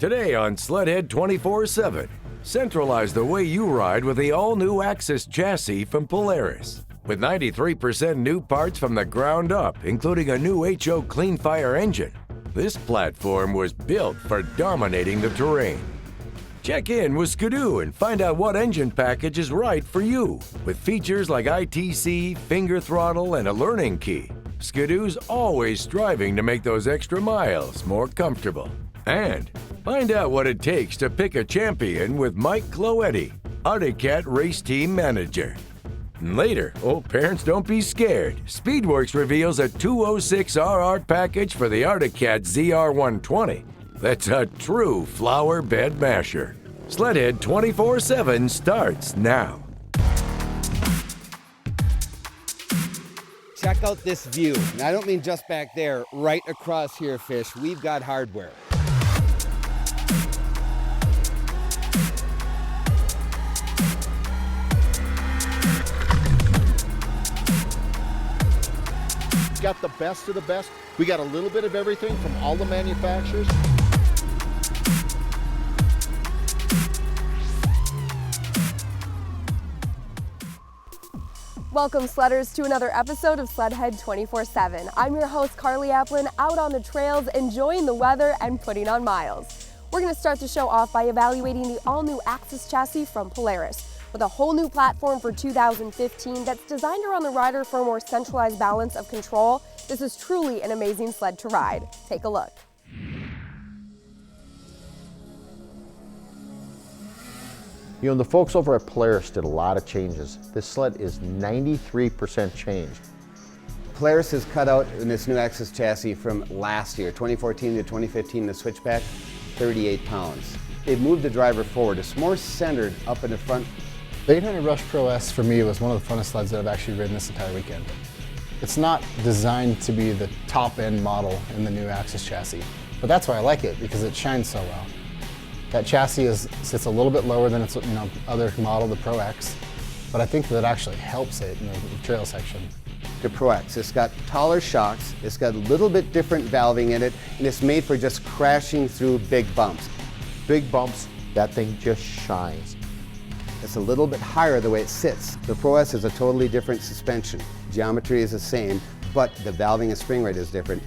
Today on SLEDHEAD 24/7, centralize the way you ride with the all-new Axis chassis from Polaris. With 93% new parts from the ground up, including a new HO Clean Fire engine, this platform was built for dominating the terrain. Check in with Skidoo and find out what engine package is right for you. With features like ITC, finger throttle, and a learning key, Skidoo's always striving to make those extra miles more comfortable. And find out what it takes to pick a champion with Mike Cloetti, Arctic Cat Race Team Manager. And later, parents, don't be scared. Speedworks reveals a 206RR package for the Arctic Cat ZR120. That's a true flower bed masher. SLEDHEAD 24/7 starts now. Check out this view. And I don't mean just back there, right across here, Fish. We've got hardware. Got the best of the best. We got a little bit of everything from all the manufacturers. Welcome, sledders, to another episode of SLEDHEAD 24/7. I'm your host, Carly Applin, out on the trails, enjoying the weather and putting on miles. We're going to start the show off by evaluating the all-new Axis chassis from Polaris. With a whole new platform for 2015 that's designed around the rider for a more centralized balance of control, this is truly an amazing sled to ride. Take a look. You know, the folks over at Polaris did a lot of changes. This sled is 93% changed. Polaris has cut out in this new Axis chassis from last year, 2014 to 2015, the switchback, 38 pounds. They've moved the driver forward. It's more centered up in the front. The 800 Rush Pro S for me was one of the funnest sleds that I've actually ridden this entire weekend. It's not designed to be the top end model in the new Axis chassis, but that's why I like it, because it shines so well. That chassis sits a little bit lower than its other model, the Pro X, but I think that actually helps it in the trail section. The Pro X, it's got taller shocks, it's got a little bit different valving in it, and it's made for just crashing through big bumps. Big bumps, that thing just shines. It's a little bit higher the way it sits. The Pro S is a totally different suspension. Geometry is the same, but the valving and spring rate is different.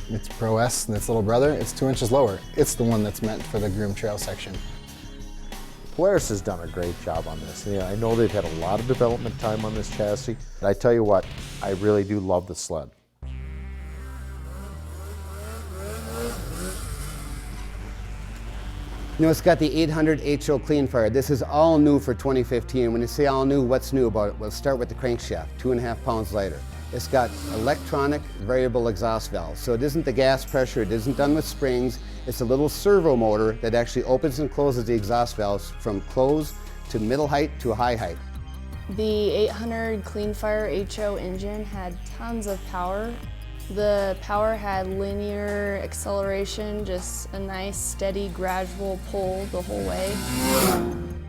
It's Pro S and its little brother, it's 2 inches lower. It's the one that's meant for the groomed trail section. Polaris has done a great job on this. Yeah, I know they've had a lot of development time on this chassis. And I tell you what, I really do love the sled. You know, it's got the 800 HO Clean Fire. This is all new for 2015. When you say all new, what's new about it? We'll start with the crankshaft, 2.5 pounds lighter. It's got electronic variable exhaust valves. So it isn't the gas pressure, it isn't done with springs. It's a little servo motor that actually opens and closes the exhaust valves from close to middle height to high height. The 800 Clean Fire HO engine had tons of power. The power had linear acceleration, just a nice, steady, gradual pull the whole way.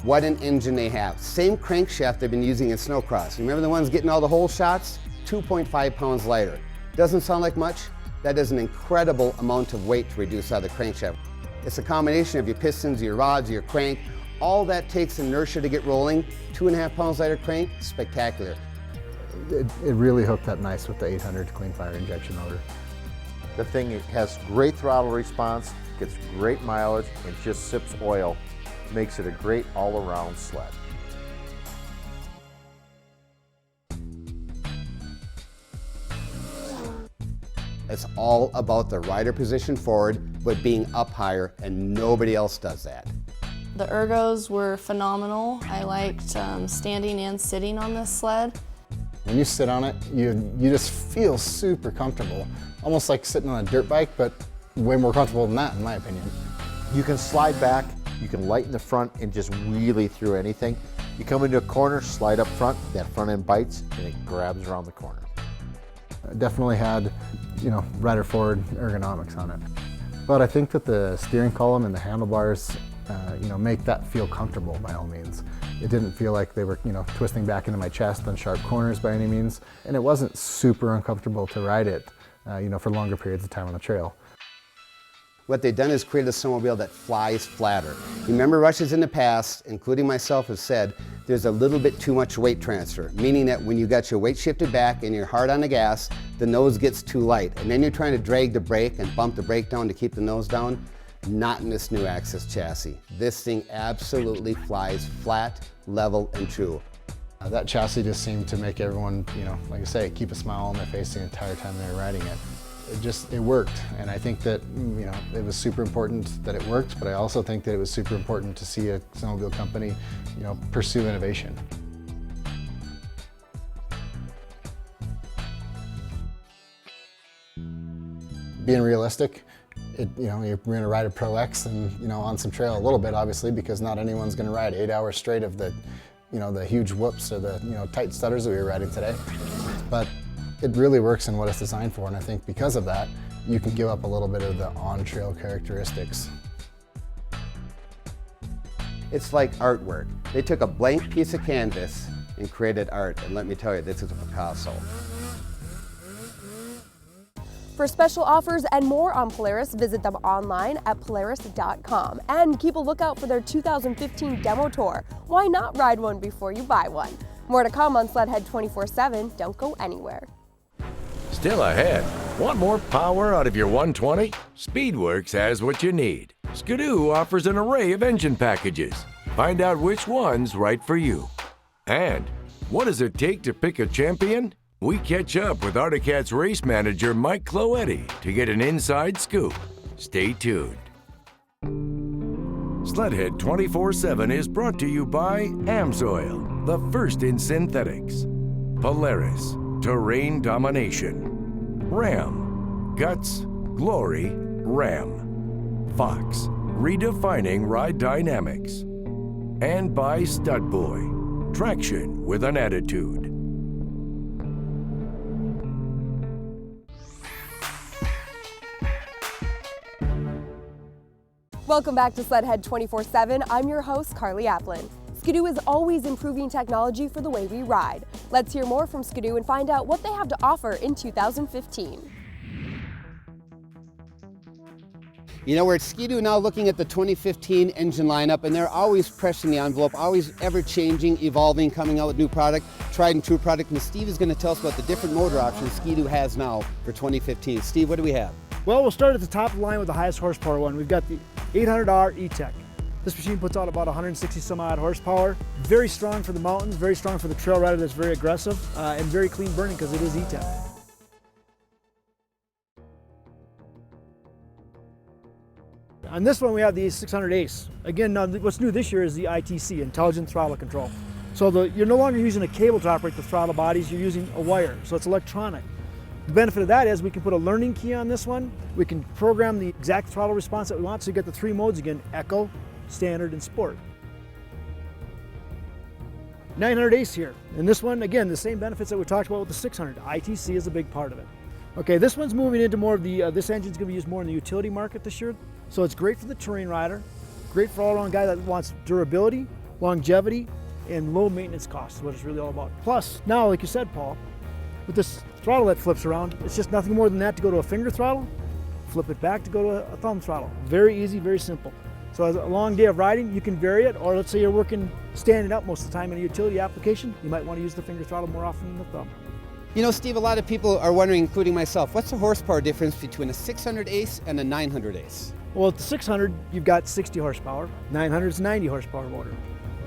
What an engine they have. Same crankshaft they've been using in snowcross. Remember the ones getting all the hole shots? 2.5 pounds lighter. Doesn't sound like much? That is an incredible amount of weight to reduce out of the crankshaft. It's a combination of your pistons, your rods, your crank. All that takes inertia to get rolling. 2.5 pounds lighter crank, spectacular. It really hooked up nice with the 800 Clean Fire injection motor. The thing has great throttle response, gets great mileage, and just sips oil. Makes it a great all-around sled. It's all about the rider position forward, but being up higher, and nobody else does that. The ergos were phenomenal. I liked standing and sitting on this sled. When you sit on it, you just feel super comfortable. Almost like sitting on a dirt bike, but way more comfortable than that, in my opinion. You can slide back, you can lighten the front and just wheelie through anything. You come into a corner, slide up front, that front end bites, and it grabs around the corner. It definitely had, rider forward ergonomics on it. But I think that the steering column and the handlebars, make that feel comfortable by all means. It didn't feel like they were, twisting back into my chest on sharp corners by any means. And it wasn't super uncomfortable to ride it, for longer periods of time on the trail. What they've done is create a snowmobile that flies flatter. Remember, rushes in the past, including myself, have said there's a little bit too much weight transfer, meaning that when you got your weight shifted back and you're hard on the gas, the nose gets too light. And then you're trying to drag the brake and bump the brake down to keep the nose down. Not in this new Axis chassis. This thing absolutely flies flat, level, and true. That chassis just seemed to make everyone, like I say, keep a smile on their face the entire time they were riding it. It worked, and I think that, it was super important that it worked, but I also think that it was super important to see a snowmobile company, pursue innovation. Being realistic, you're going to ride a Pro X and, on some trail a little bit, obviously, because not anyone's going to ride 8 hours straight of the, the huge whoops or the, tight stutters that we were riding today. But it really works in what it's designed for, and I think because of that, you can give up a little bit of the on-trail characteristics. It's like artwork. They took a blank piece of canvas and created art, and let me tell you, this is a Picasso. For special offers and more on Polaris, visit them online at polaris.com and keep a lookout for their 2015 demo tour. Why not ride one before you buy one? More to come on SLEDHEAD 24/7. Don't go anywhere. Still ahead. Want more power out of your 120? Speedworks has what you need. Skidoo offers an array of engine packages. Find out which one's right for you. And what does it take to pick a champion? We catch up with Articat's race manager Mike Cloetti to get an inside scoop. Stay tuned. SLEDHEAD 24/7 is brought to you by AMSOIL, the first in synthetics. Polaris, terrain domination. Ram, guts, glory, Ram. Fox, redefining ride dynamics. And by Studboy, traction with an attitude. Welcome back to SLEDHEAD 24/7. I'm your host, Carly Applin. Skidoo is always improving technology for the way we ride. Let's hear more from Skidoo and find out what they have to offer in 2015. We're at Skidoo now looking at the 2015 engine lineup, and they're always pressing the envelope, always ever-changing, evolving, coming out with new product, tried and true product. And Steve is going to tell us about the different motor options Skidoo has now for 2015. Steve, what do we have? Well, we'll start at the top of the line with the highest horsepower one. We've got the 800R E-Tech. This machine puts out about 160 some odd horsepower. Very strong for the mountains, very strong for the trail rider that's very aggressive, and very clean burning because it is E-Tech. On this one we have the 600 Ace. Again, now what's new this year is the ITC, Intelligent Throttle Control. So you're no longer using a cable to operate the throttle bodies, you're using a wire, so it's electronic. The benefit of that is we can put a learning key on this one. We can program the exact throttle response that we want, so you get the 3 modes again: Eco, Standard, and Sport. 900 Ace here. And this one, again, the same benefits that we talked about with the 600. ITC is a big part of it. Okay, this one's moving into more of the, this engine's gonna be used more in the utility market this year. So it's great for the terrain rider, great for all-around guy that wants durability, longevity, and low maintenance costs is what it's really all about. Plus, now, like you said, Paul, with this throttle that flips around, it's just nothing more than that to go to a finger throttle, flip it back to go to a thumb throttle. Very easy, very simple. So as a long day of riding, you can vary it, or let's say you're working standing up most of the time in a utility application, you might want to use the finger throttle more often than the thumb. Steve, a lot of people are wondering, including myself, what's the horsepower difference between a 600 Ace and a 900 Ace? Well, at the 600, you've got 60 horsepower. 900 is 90 horsepower motor.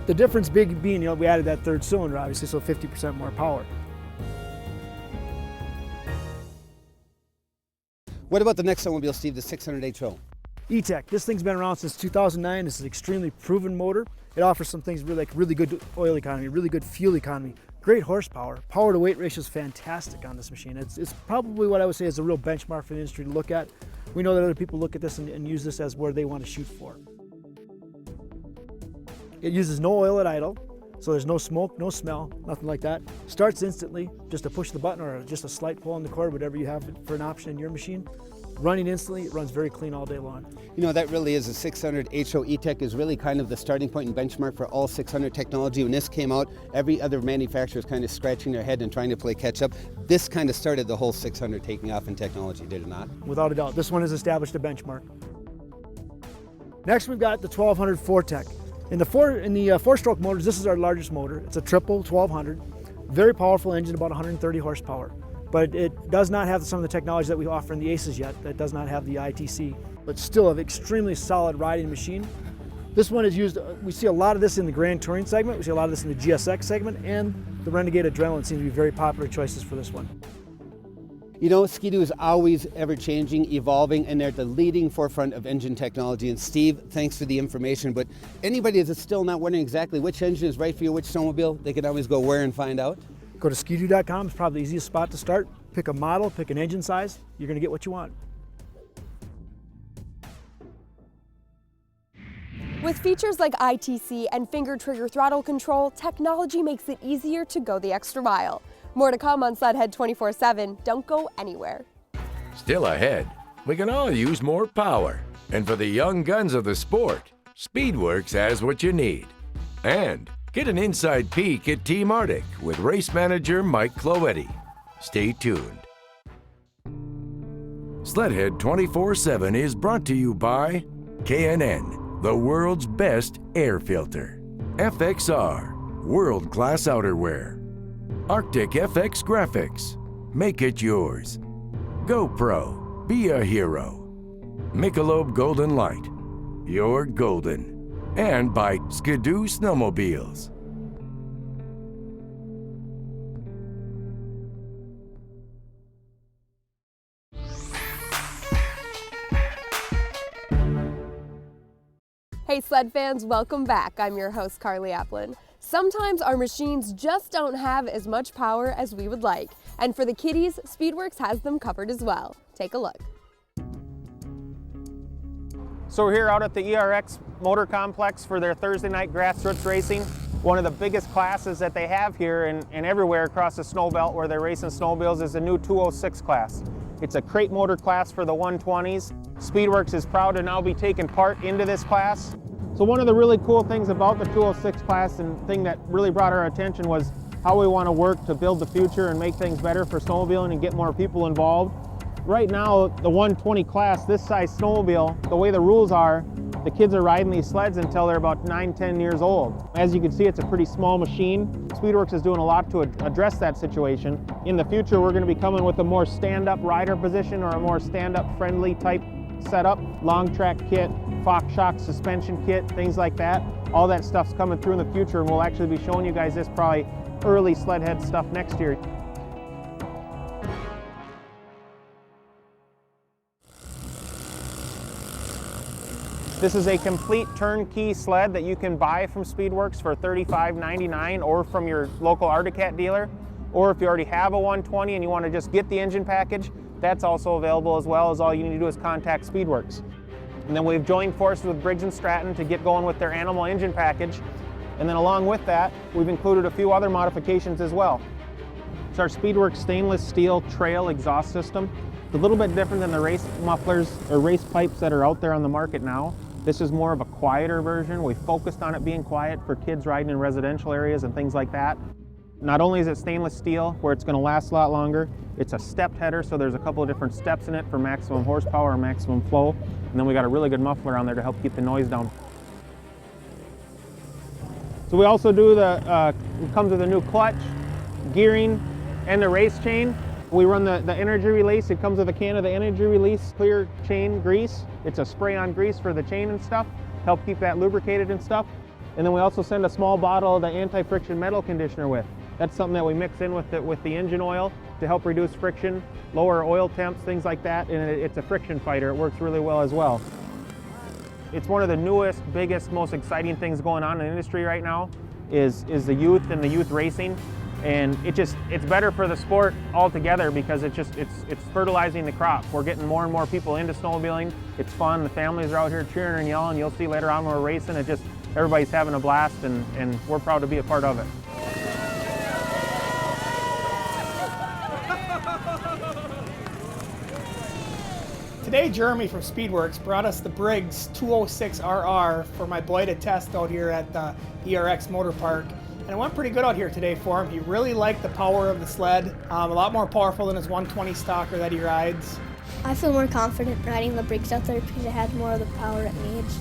The difference big being, we added that third cylinder, obviously, so 50% more power. What about the next snowmobile, Steve, the 600 HO? E-Tech, this thing's been around since 2009. This is an extremely proven motor. It offers some things really good oil economy, really good fuel economy, great horsepower. Power to weight ratio is fantastic on this machine. It's probably what I would say is a real benchmark for the industry to look at. We know that other people look at this and use this as where they want to shoot for. It uses no oil at idle, so there's no smoke, no smell, nothing like that. Starts instantly, just a push the button or just a slight pull on the cord, whatever you have for an option in your machine. Running instantly, it runs very clean all day long. That really is a 600 HO E-Tech is really kind of the starting point and benchmark for all 600 technology. When this came out, every other manufacturer was kind of scratching their head and trying to play catch up. This kind of started the whole 600 taking off in technology, did it not? Without a doubt, this one has established a benchmark. Next, we've got the 1200 Fortec. In the four-stroke motors, this is our largest motor. It's a triple 1200, very powerful engine, about 130 horsepower. But it does not have some of the technology that we offer in the Aces yet. That does not have the ITC, but still an extremely solid riding machine. This one is used, we see a lot of this in the Grand Touring segment, we see a lot of this in the GSX segment, and the Renegade Adrenaline seem to be very popular choices for this one. You know, Ski-Doo is always ever-changing, evolving, and they're at the leading forefront of engine technology. And Steve, thanks for the information, but anybody that's still not wondering exactly which engine is right for you, which snowmobile, they can always go where and find out? Go to skidoo.com, it's probably the easiest spot to start. Pick a model, pick an engine size, you're gonna get what you want. With features like ITC and finger trigger throttle control, technology makes it easier to go the extra mile. More to come on SLEDHEAD 24/7. Don't go anywhere. Still ahead, we can all use more power. And for the young guns of the sport, Speedworks has what you need. And get an inside peek at Team Arctic with race manager Mike Cloetti. Stay tuned. SLEDHEAD 24/7 is brought to you by K&N, the world's best air filter. FXR, world-class outerwear. Arctic FX Graphics, make it yours. GoPro, be a hero. Michelob Golden Light, you're golden. And by Ski-Doo Snowmobiles. Hey sled fans, welcome back. I'm your host, Carly Applin. Sometimes our machines just don't have as much power as we would like. And for the kiddies, Speedworks has them covered as well. Take a look. So we're here out at the ERX Motor Complex for their Thursday night grassroots racing. One of the biggest classes that they have here and everywhere across the snow belt where they're racing snowmobiles is the new 206 class. It's a crate motor class for the 120s. Speedworks is proud to now be taking part into this class. So one of the really cool things about the 206 class and thing that really brought our attention was how we want to work to build the future and make things better for snowmobiling and get more people involved. Right now, the 120 class, this size snowmobile, the way the rules are, the kids are riding these sleds until they're about 9, 10 years old. As you can see, it's a pretty small machine. Speedworks is doing a lot to address that situation. In the future, we're going to be coming with a more stand-up rider position or a more stand-up friendly type setup, long track kit, Fox shock suspension kit, things like that. All that stuff's coming through in the future, and we'll actually be showing you guys this probably early SLEDHEAD stuff next year. This is a complete turnkey sled that you can buy from Speedworks for $35.99 or from your local Arctic dealer. Or if you already have a 120 and you want to just get the engine package, that's also available as well. As all you need to do is contact Speedworks. And then we've joined forces with Briggs & Stratton to get going with their animal engine package. And then along with that, we've included a few other modifications as well. It's our Speedworks stainless steel trail exhaust system. It's a little bit different than the race mufflers or race pipes that are out there on the market now. This is more of a quieter version. We focused on it being quiet for kids riding in residential areas and things like that. Not only is it stainless steel, where it's going to last a lot longer, it's a stepped header, so there's a couple of different steps in it for maximum horsepower and maximum flow. And then we got a really good muffler on there to help keep the noise down. So we also do it comes with a new clutch, gearing, and the race chain. We run the energy release. It comes with a can of the energy release clear chain grease. It's a spray-on grease for the chain and stuff, help keep that lubricated and stuff. And then we also send a small bottle of the anti-friction metal conditioner with. That's something that we mix in with the engine oil to help reduce friction, lower oil temps, things like that. And it's a friction fighter. It works really well as well. It's one of the newest, biggest, most exciting things going on in the industry right now is the youth and the youth racing. And it's better for the sport altogether because it's fertilizing the crop. We're getting more and more people into snowmobiling. It's fun. The families are out here cheering and yelling. You'll see later on when we're racing, everybody's having a blast, and we're proud to be a part of it. Today, Jeremy from Speedworks brought us the Briggs 206 RR for my boy to test out here at the ERX Motor Park. And it went pretty good out here today for him. He really liked the power of the sled, a lot more powerful than his 120 stocker that he rides. I feel more confident riding the brakes out there because it has more of the power it needs.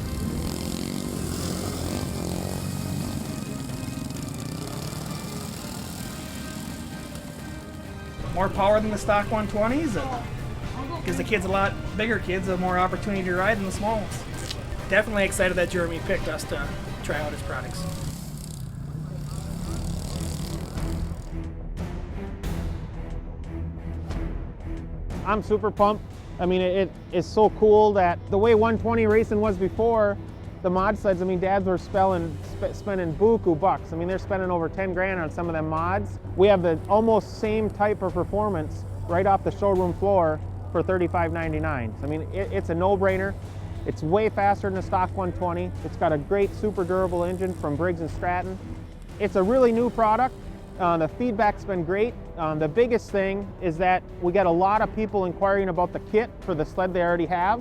More power than the stock 120s, and gives the kids bigger kids, a more opportunity to ride than the small ones. Definitely excited that Jeremy picked us to try out his products. I'm super pumped. I mean, it is so cool that the way 120 racing was before, the mod sleds, I mean, dads were spending buku bucks. I mean, they're spending over 10 grand on some of them mods. We have the almost same type of performance right off the showroom floor for $35.99. I mean, it's a no-brainer. It's way faster than the stock 120. It's got a great super durable engine from Briggs & Stratton. It's a really new product. The feedback's been great. The biggest thing is that we get a lot of people inquiring about the kit for the sled they already have.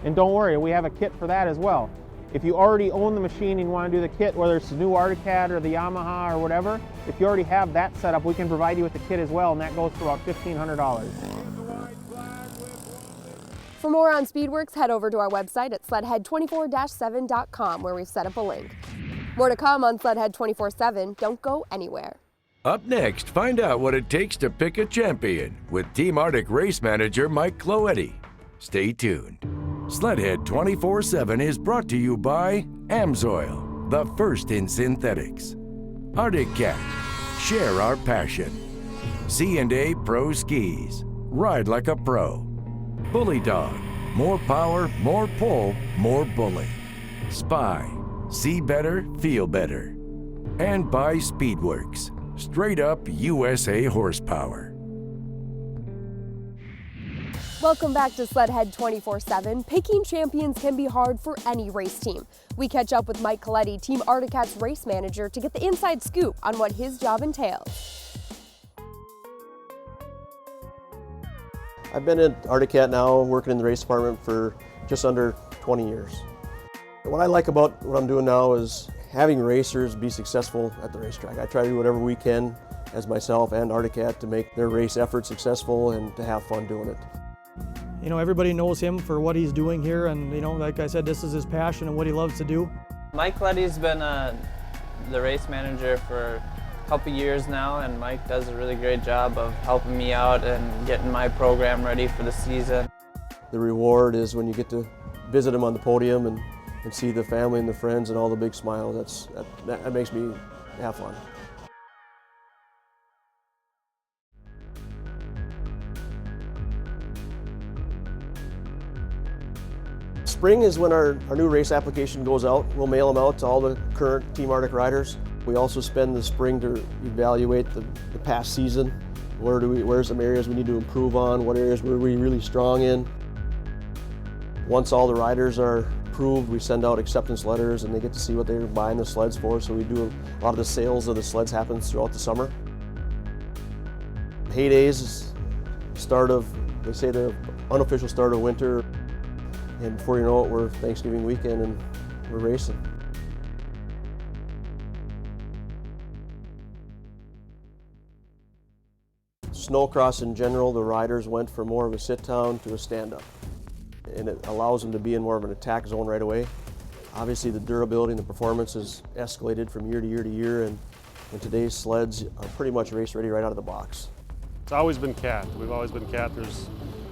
And don't worry, we have a kit for that as well. If you already own the machine and you want to do the kit, whether it's the new ArctiCat or the Yamaha or whatever, if you already have that set up, we can provide you with the kit as well, and that goes for about $1,500. For more on Speedworks, head over to our website at SLEDHEAD24-7.com, where we've set up a link. More to come on SLEDHEAD 24/7. Don't go anywhere. Up next, find out what it takes to pick a champion with Team Arctic race manager Mike Cloetti. Stay tuned. SLEDHEAD 24/7 is brought to you by Amsoil, the first in synthetics. ArctiCat, share our passion. C&A Pro Skis, ride like a pro. Bully Dog, more power, more pull, more bully. Spy, see better, feel better. And by Speedworks, straight up USA horsepower. Welcome back to SLEDHEAD 24/7. Picking champions can be hard for any race team. We catch up with Mike Cloetti, Team ArctiCat's race manager, to get the inside scoop on what his job entails. I've been at ArctiCat now, working in the race department for just under 20 years. What I like about what I'm doing now is having racers be successful at the racetrack. I try to do whatever we can as myself and ArctiCat to make their race effort successful and to have fun doing it. You know, everybody knows him for what he's doing here, and you know, like I said, this is his passion and what he loves to do. Mike Cloetti's been the race manager for a couple years now, and Mike does a really great job of helping me out and getting my program ready for the season. The reward is when you get to visit him on the podium and see the family and the friends and all the big smiles. That makes me have fun. Spring is when our new race application goes out. We'll mail them out to all the current Team Arctic riders. We also spend the spring to evaluate the past season. Where's some areas we need to improve on? What areas were we really strong in? Once all the riders are approved, we send out acceptance letters and they get to see what they're buying the sleds for. So we do a lot of the sales of the sleds happens throughout the summer. Heydays is they say the unofficial start of winter. And before you know it, we're Thanksgiving weekend and we're racing. Snowcross in general, the riders went from more of a sit-down to a stand-up. And it allows them to be in more of an attack zone right away. Obviously the durability and the performance has escalated from year to year to year, and today's sleds are pretty much race ready right out of the box. It's always been Cat. We've always been Cat. There's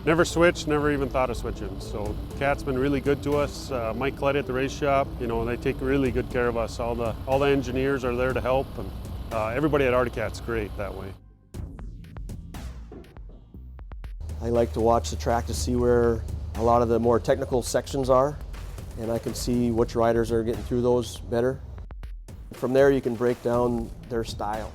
never switched, never even thought of switching. So Cat's been really good to us. Mike Cloetti at the race shop, you know, they take really good care of us. All the engineers are there to help, and everybody at ArctiCat's great that way. I like to watch the track to see where a lot of the more technical sections are, and I can see which riders are getting through those better. From there you can break down their style.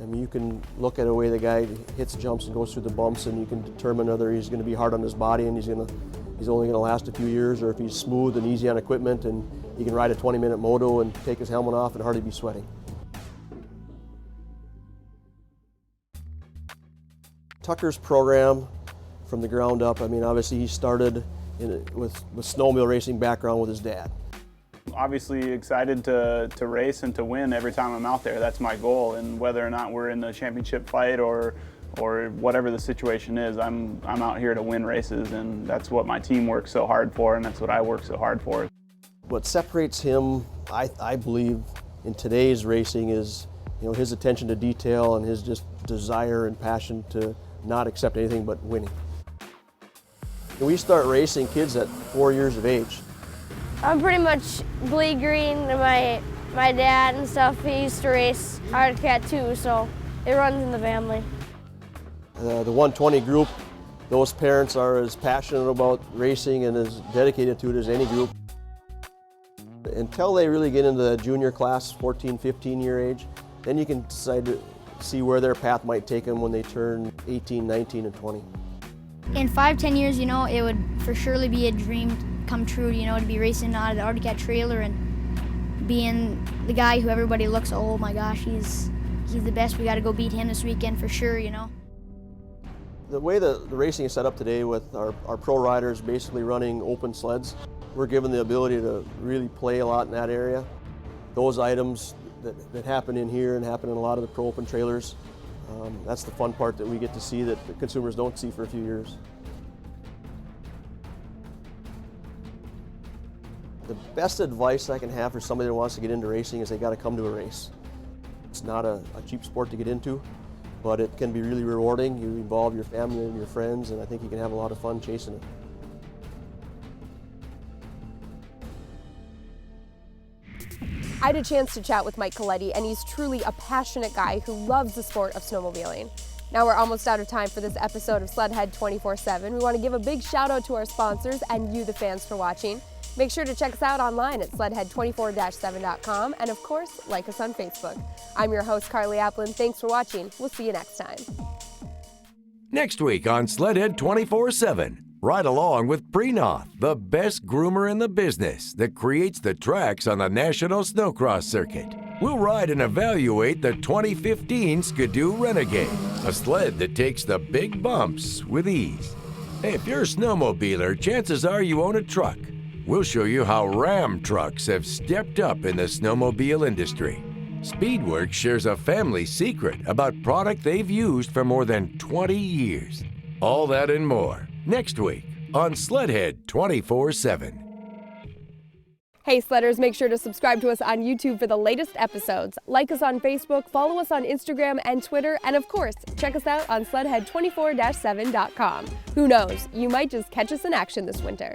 I mean, you can look at the way the guy hits jumps and goes through the bumps, and you can determine whether he's going to be hard on his body and he's only going to last a few years, or if he's smooth and easy on equipment and he can ride a 20-minute moto and take his helmet off and hardly be sweating. Tucker's program from the ground up, I mean, obviously he started with snowmobile racing background with his dad. Obviously excited to race and to win every time I'm out there. That's my goal, and whether or not we're in the championship fight or or whatever the situation is, I'm out here to win races, and that's what my team works so hard for, and that's what I work so hard for. What separates him, I believe, in today's racing is, his attention to detail and his just desire and passion to not accept anything but winning. We start racing kids at 4 years of age. I'm pretty much bleed green, and my dad and stuff, he used to race Hard Cat too, so it runs in the family. The 120 group, those parents are as passionate about racing and as dedicated to it as any group. Until they really get into the junior class, 14, 15 year age, then you can decide to see where their path might take them when they turn 18, 19, and 20. In 5-10 years, it would for surely be a dream come true, to be racing out of the Arctic Cat trailer and being the guy who everybody looks, oh my gosh, he's the best, we got to go beat him this weekend for sure, The way the racing is set up today with our pro riders basically running open sleds, we're given the ability to really play a lot in that area. Those items that happen in here and happen in a lot of the pro open trailers, that's the fun part that we get to see that the consumers don't see for a few years. The best advice I can have for somebody that wants to get into racing is they got to come to a race. It's not a cheap sport to get into, but it can be really rewarding. You involve your family and your friends, and I think you can have a lot of fun chasing it. I had a chance to chat with Mike Coletti, and he's truly a passionate guy who loves the sport of snowmobiling. Now we're almost out of time for this episode of SLEDHEAD 24/7. We want to give a big shout out to our sponsors and you, the fans, for watching. Make sure to check us out online at SLEDHEAD24-7.com, and of course, like us on Facebook. I'm your host, Carly Applin. Thanks for watching. We'll see you next time. Next week on SLEDHEAD 24/7, ride along with Prenoth, the best groomer in the business that creates the tracks on the National Snowcross Circuit. We'll ride and evaluate the 2015 Skidoo Renegade, a sled that takes the big bumps with ease. Hey, if you're a snowmobiler, chances are you own a truck. We'll show you how Ram trucks have stepped up in the snowmobile industry. Speedworks shares a family secret about product they've used for more than 20 years. All that and more next week on SLEDHEAD 24/7. Hey Sledders, make sure to subscribe to us on YouTube for the latest episodes. Like us on Facebook, follow us on Instagram and Twitter, and of course, check us out on SLEDHEAD24-7.com. Who knows, you might just catch us in action this winter.